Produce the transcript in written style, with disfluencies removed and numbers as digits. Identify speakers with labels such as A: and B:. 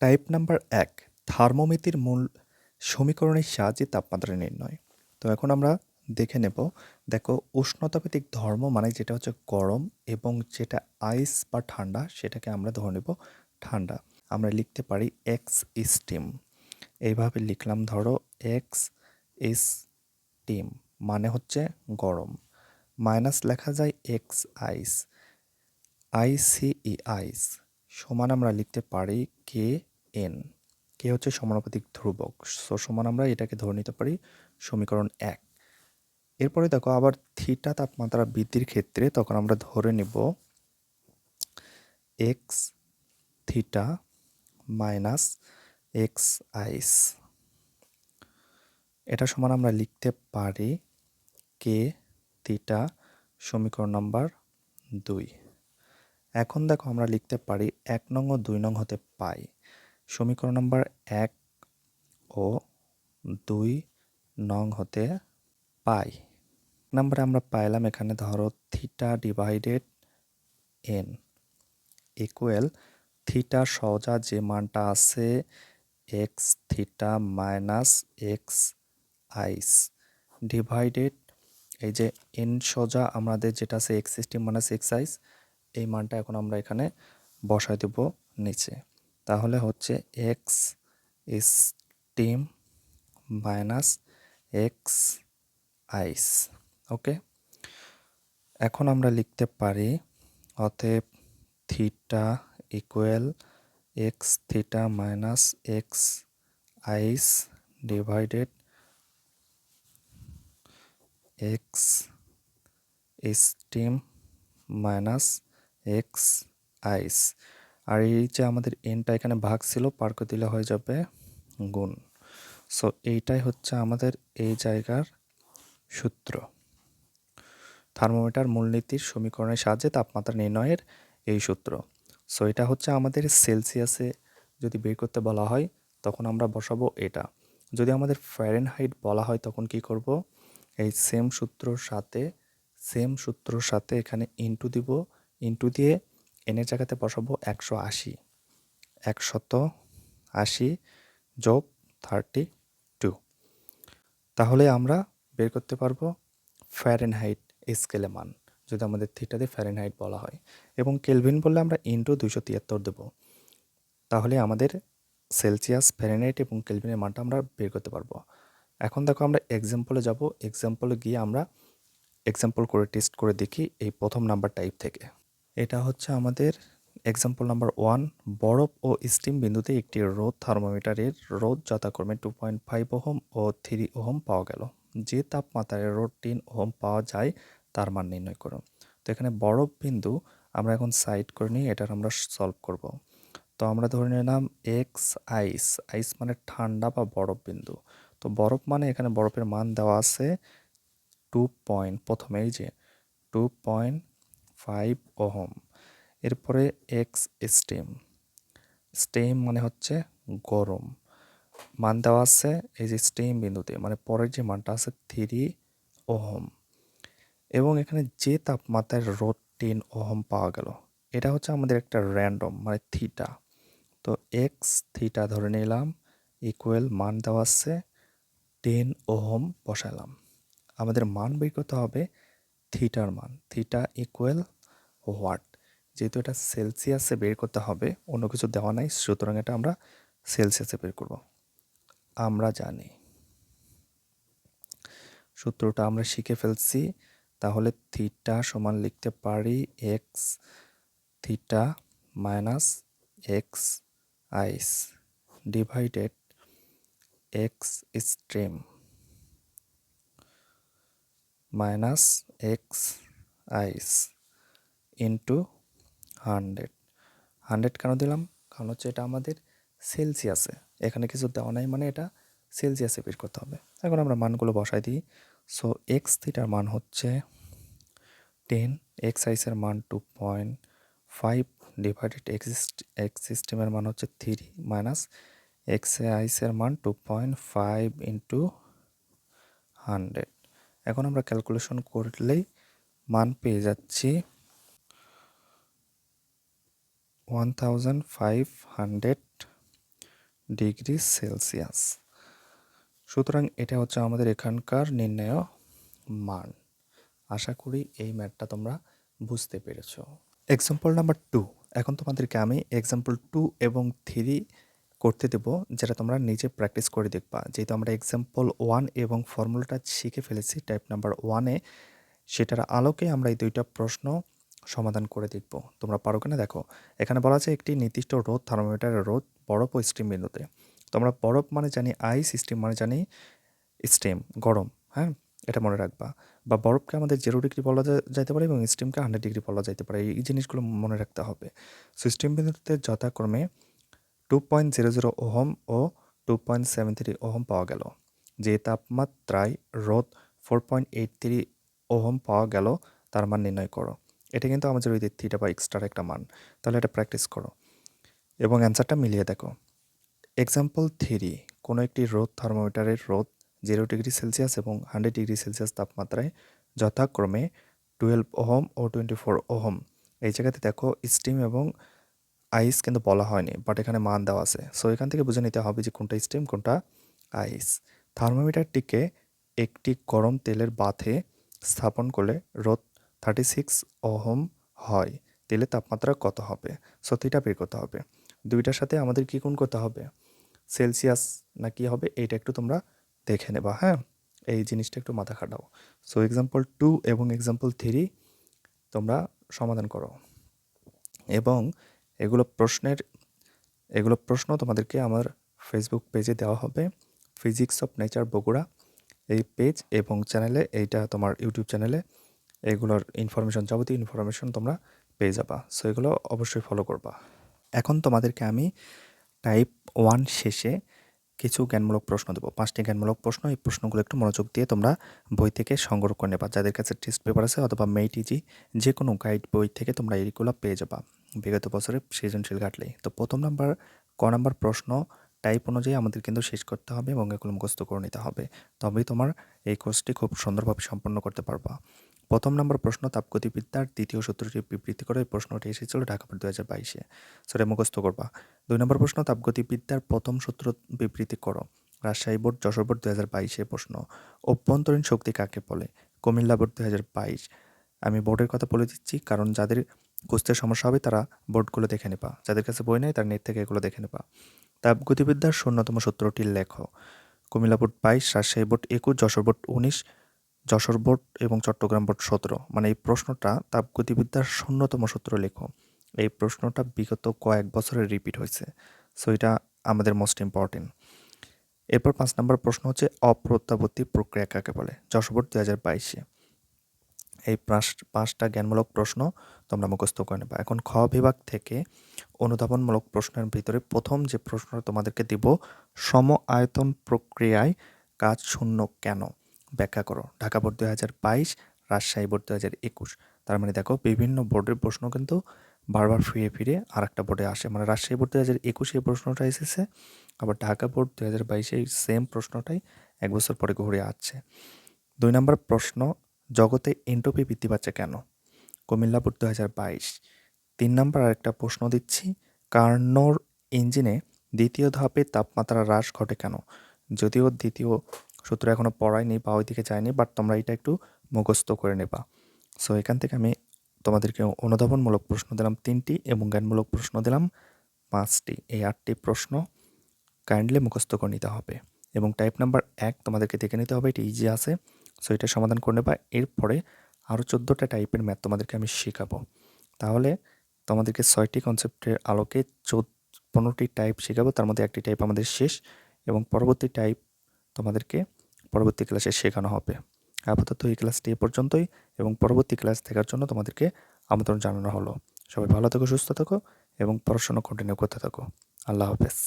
A: Type number ১ থার্মোমিতির মূল সমীকরণের সাহায্যে তাপমাত্রা নির্ণয়। তো এখন আমরা দেখে নেব। দেখো, উষ্ণতাভিত্তিক ধর্ম মানে যেটা হচ্ছে গরম, এবং যেটা আইস বা ঠান্ডা সেটাকে আমরা ধরে নেব ঠান্ডা। আমরা লিখতে পারি এক্স স্টিম। এইভাবে লিখলাম, ধরো এক্স স্টিম মানে হচ্ছে গরম, মাইনাস লেখা যায় এক্স আইস, আইসিই আইস সমান আমরা লিখতে পারি কে এন। কে হচ্ছে সমানুপাতিক ধ্রুবক, সো সমান আমরা এটাকে ধরে নিতে পারি সমীকরণ ১। এরপরে দেখো, আবার থিটা তাপমাত্রা বৃদ্ধির ক্ষেত্রে তখন আমরা ধরে নেব x theta minus x ice. এটা সমান আমরা লিখতে পারি কে থিটা, সমীকরণ নাম্বার ২। এখন দেখো, আমরা লিখতে পারি ১ নং ও ২ নং হতে পাই সমীকরণ নাম্বার ১ ও ২ নং হতে পাই। নাম্বারে আমরা পাইলাম এখানে, ধরো theta divided N equal theta সহজা যে মানটা আছে X theta minus x ice divided এই যে এন সোজা আমাদের যেটা আছে X steam minus x ice, এই মানটা এখন আমরা এখানে বসাই দেব নিচে। তাহলে হচ্ছে X steam minus x ice. Okay, এখন আমরা লিখতে পারি অতএব theta equal X theta minus x ice divided X steam minus x ice. আর এই যে আমাদের এনটা এখানে ভাগ ছিল, পার করে দিলে হয়ে যাবে গুণ। সো এইটাই হচ্ছে আমাদের এই জায়গার সূত্র। থার্মোমিটার মূলনীতির সমীকরণের সাহায্যে তাপমাত্রা নির্ণয়ের এই সূত্র। সো এটা হচ্ছে আমাদের সেলসিয়াসে যদি বের করতে বলা হয় তখন আমরা বসাবো এটা। যদি আমাদের ফারেনহাইট বলা হয় তখন কি করব, এই সেম সূত্রর সাথে এখানে ইনটু দিব, ইনটু দিয়ে এনের জায়গাতে বসাবো 180, 180 যোগ 32। তাহলে আমরা বের করতে পারবো ফারেনহাইট স্কেলে মান, যদি আমাদের থিটা দিয়ে ফারেনহাইট বলা হয়, এবং কেলভিন বললে আমরা ইনটু 273 দেব। তাহলে আমাদের সেলসিয়াস, ফারেনহাইট এবং কেলভিনের মানটা আমরা বের করতে পারবো। এখন দেখো, আমরা এক্সাম্পলে যাব। এক্সাম্পলে গিয়ে আমরা এক্সাম্পল করে টেস্ট করে দেখি এই প্রথম নাম্বার টাইপ থেকে। এটা হচ্ছে আমাদের এক্সাম্পল নাম্বার 1। বরফ ও স্টিম বিন্দুতে একটি রোদ থার্মোমিটারের রোদ যথাক্রমে 2.5 ওহম ও 3 ওহম পাওয়া গেল। যে তাপমাত্রায় রোদ 10 ওহম পাওয়া যায় তার মান নির্ণয় করো। তো এখানে বরফ বিন্দু আমরা এখন সাইড করে নিই, এটার আমরা সলভ করব। তো আমরা ধরে নিলাম এক্স আইস, আইস মানে ঠান্ডা বা বরফ বিন্দু। তো বরফ মানে এখানে বরফের মান দেওয়া আছে 2 প্রথমে এই যে 2.5 ওহম। এরপরে এক্স স্টিম, স্টিম মানে হচ্ছে গরম, মান দেওয়া আছে এই যে স্টিম বিন্দুতে, মানে পরের যে মানটা আছে 3 ওহম। এবং এখানে যে তাপমাত্রায় রোদ 10 ওহম পাওয়া গেল, এটা হচ্ছে আমাদের একটা র্যান্ডম মানে থিটা। তো এক্স থিটা ধরে নিলাম ইকুয়াল মান দেওয়া আছে 10 ওহম বসালাম। আমাদের মান বের করতে হবে থিটার মান, থিটা ইকুয়াল ওয়াট। যেহেতু এটা সেলসিয়াসে বের করতে হবে, অন্য কিছু দেওয়া নাই, সুতরাং এটা আমরা সেলসিয়াসে বের করব। আমরা জানি সূত্রটা আমরা শিখে ফেলছি। তাহলে থিটা সমান লিখতে পারি x theta minus x ice divided x steam minus x ice into 100। 100 কেন দিলাম? কারণ হচ্ছে এটা আমাদের সেলসিয়াসে, এখানে কিছু দেওয়া নাই, মানে এটা সেলসিয়াসে বের করতে হবে। এখন আমরা মানগুলো বসাই দিই। সো এক্স থিটার মান হচ্ছে 10, এক্স আইসের মান 2.5 ডিভাইডেড এক্স সিস্টেমের মান হচ্ছে 3 মাইনাস এক্স আইসের মান 2.5 ইন্টু 100। এখন আমরা ক্যালকুলেশন করলেই মান পেয়ে যাচ্ছি 1500 ডিগ্রি সেলসিয়াস। সুতরাং এটা হচ্ছে আমাদের এখানকার নির্ণেয় মান। আশা করি এই ম্যাথটা তোমরা বুঝতে পেরেছো। Example number 2। এখন তোমাদেরকে আমি এক্সাম্পল 2 এবং 3 করতে দেব, যেটা তোমরা নিজে প্র্যাকটিস করে দেখবা। যেহেতু আমরা এক্সাম্পল 1 এবং ফর্মুলাটা শিখে ফেলেছি টাইপ নাম্বার 1-এ, সেটার আলোকে আমরা এই দুইটা প্রশ্ন সমাধান করে দেখব। তোমরা পারো কিনা দেখো। এখানে বলা আছে একটি নির্দিষ্ট রোদ থার্মোমিটারের রোদ বরফ ও স্টিম বিন্দুতে। তোমরা বরফ মানে জানি আইস, স্টিম মানে জানি স্টিম গরম, হ্যাঁ, এটা মনে রাখবা। বা বরফকে আমাদের 0 ডিগ্রি বলা যাইতে পারে এবং স্টিমকে 100 ডিগ্রি বলা যাইতে পারে। এই জিনিসগুলো মনে রাখতে হবে। সো স্টিম বিন্দুতে যথাক্রমে 2.00 ওহম ও 2.73 ওহম পাওয়া গেল। যে তাপমাত্রায় রোদ 4.83 ওহম পাওয়া গেল তার মান নির্ণয় করো। এটা কিন্তু আমাদের ওই থিটা বা এক্সট্রার একটা মান। তাহলে এটা প্র্যাকটিস করো এবং অ্যান্সারটা মিলিয়ে দেখো। এক্সাম্পল 3। কোনো একটি রোদ থার্মোমিটারের রোদ 0 ডিগ্রি সেলসিয়াস এবং 100 ডিগ্রি সেলসিয়াস তাপমাত্রায় যথাক্রমে 12 ওহম ও 24 ওহম। এই জায়গাতে দেখো স্টিম এবং আইস কিন্তু বলা হয়নি, বাট এখানে মান দেওয়া আছে। সো এখান থেকে বুঝে নিতে হবে যে কোনটা স্টিম কোনটা আইস। থার্মোমিটারটিকে একটি গরম তেলের বাথে স্থাপন করলে রোদ 36 ওহম হয়। তেলের তাপমাত্রা কত হবে? সো থিটা বের করতে হবে। দুইটার সাথে আমাদের কি গুণ করতে হবে? সেলসিয়াস না কি হবে এইটা একটু তোমরা দেখে নেবা, হ্যাঁ, এই জিনিসটা একটু মাথা খাটাও। সো এক্সাম্পল 2 এবং এক্সাম্পল 3 তোমরা সমাধান করো এবং এগুলো প্রশ্ন তোমাদেরকে আমার ফেসবুক পেজে দেওয়া হবে, ফিজিক্স অফ নেচার বগুড়া এই পেজ, এবং চ্যানেলে, এইটা তোমার ইউটিউব চ্যানেলে এগুলোর ইনফরমেশন, যাবতীয় ইনফরমেশন তোমরা পেয়ে যাবা। সো এগুলো অবশ্যই ফলো করবা। এখন তোমাদেরকে আমি টাইপ 1 শেষে কিছু জ্ঞানমূলক প্রশ্ন দেবো, 5টি জ্ঞানমূলক প্রশ্ন। এই প্রশ্নগুলো একটু মনোযোগ দিয়ে তোমরা বই থেকে সংগ্রহ করে নেবা। যাদের কাছে টেস্ট পেপার আছে অথবা মেইটিজি যে কোনো গাইড বই থেকে তোমরা এইগুলো পেয়ে যাবা বিগত বছরের সৃজনশীল ঘাটলেই। তো প্রথম নাম্বার নাম্বার প্রশ্ন টাইপ অনুযায়ী আমাদের কিন্তু শেষ করতে হবে এবং এগুলো মুখস্থ করে নিতে হবে, তবেই তোমার এই কোর্সটি খুব সুন্দরভাবে সম্পন্ন করতে পারবা। প্রথম নম্বর প্রশ্ন, তাপগতিবিদ্যার দ্বিতীয় সূত্রটি বিবৃতি করে। এই প্রশ্নটি এসেছিল ঢাকা বোর্ড 2022-এ। সেটা মুখস্থ করবা। 2 নম্বর প্রশ্ন, তাপগতিবিদ্যার প্রথম সূত্র বিবৃতি করো। রাজশাহী বোর্ড, যশোর বোর্ড 2022-এ প্রশ্ন। অভ্যন্তরীণ শক্তি কাকে বলে? কুমিল্লা বোর্ড 2022। আমি বোর্ডের কথা বলে দিচ্ছি কারণ যাদের বুঝতে সমস্যা হবে তারা বোর্ডগুলো দেখে নেবা। যাদের কাছে বই নেই তারা নেট থেকে এগুলো দেখে নেবা। তাপগতিবিদ্যার শূন্যতম সূত্রটি লেখো। Comilla board 22, Rajshahi board 21, Jessore board 19, Jessore board এবং চট্টগ্রাম বোর্ড 17। মানে এই প্রশ্নটা তাপগতিবিদ্যার শূন্যতম সূত্র লেখো। এই প্রশ্নটা বিগত কয়েক বছরে রিপিট হয়েছে। সো এটা আমাদের মোস্ট ইম্পর্টেন্ট। এরপর 5 নম্বর প্রশ্ন হচ্ছে অপ্রত্যাবর্তী প্রক্রিয়া কাকে বলে? যশোর বোর্ড 2022-এ। এই 5টা জ্ঞানমূলক প্রশ্ন তোমরা মুখস্থ করে নেবা। এখন খ বিভাগ থেকে অনুধাবনমূলক প্রশ্নের ভিতরে প্রথম যে প্রশ্নটা তোমাদেরকে দিব, সম আয়তন প্রক্রিয়ায় কাজ শূন্য কেন? ব্যাখ্যা করো। Dhaka board 2022, Rajshahi board 2021। তার মানে দেখো বিভিন্ন বোর্ডের প্রশ্ন কিন্তু বারবার ফিরে ফিরে আর একটা বোর্ডে আসে। মানে রাজশাহী বোর্ড 2021 এই প্রশ্নটা এসেছে, আবার ঢাকা বোর্ড 2022 এই সেম প্রশ্নটাই 1 বছর পরে ঘুরে আসছে। 2 নম্বর প্রশ্ন, জগতে এন্ট্রপি বৃদ্ধি পাচ্ছে কেন? কুমিল্লা বোর্ড 2022। 3 নম্বর আরেকটা প্রশ্ন দিচ্ছি, কার্নোর ইঞ্জিনে দ্বিতীয় ধাপে তাপমাত্রা হ্রাস ঘটে কেন? যদিও দ্বিতীয় সূত্র এখনও পড়ায়নি বা ওইদিকে যায়নি, বাট তোমরা এটা একটু মুখস্থ করে নেবা। সো এখান থেকে আমি তোমাদেরকে অনুধাবনমূলক প্রশ্ন দিলাম 3টি এবং জ্ঞানমূলক প্রশ্ন দিলাম 5টি। এই 8টি প্রশ্ন কাইন্ডলি মুখস্থ করে নিতে হবে এবং টাইপ নাম্বার 1 তোমাদেরকে দেখে নিতে হবে, এটা ইজি আছে। সো এটা সমাধান করে নেবা। এরপরে আরও 14টা টাইপের ম্যাথ তোমাদেরকে আমি শেখাবো। তাহলে তোমাদেরকে 6টি কনসেপ্টের আলোকে 15টি টাইপ শেখাবো। তার মধ্যে একটি টাইপ আমাদের শেষ এবং পরবর্তী টাইপ তোমাদেরকে পরবর্তী ক্লাসে শেখানো হবে। আপাতত এই ক্লাসটি এ পর্যন্তই এবং পরবর্তী ক্লাস দেখার জন্য তোমাদেরকে আমন্ত্রণ জানানো হলো। সবাই ভালো থেকো, সুস্থ থাকো এবং পড়াশোনা কন্টিনিউ করতে থাকো। আল্লাহ হাফেজ।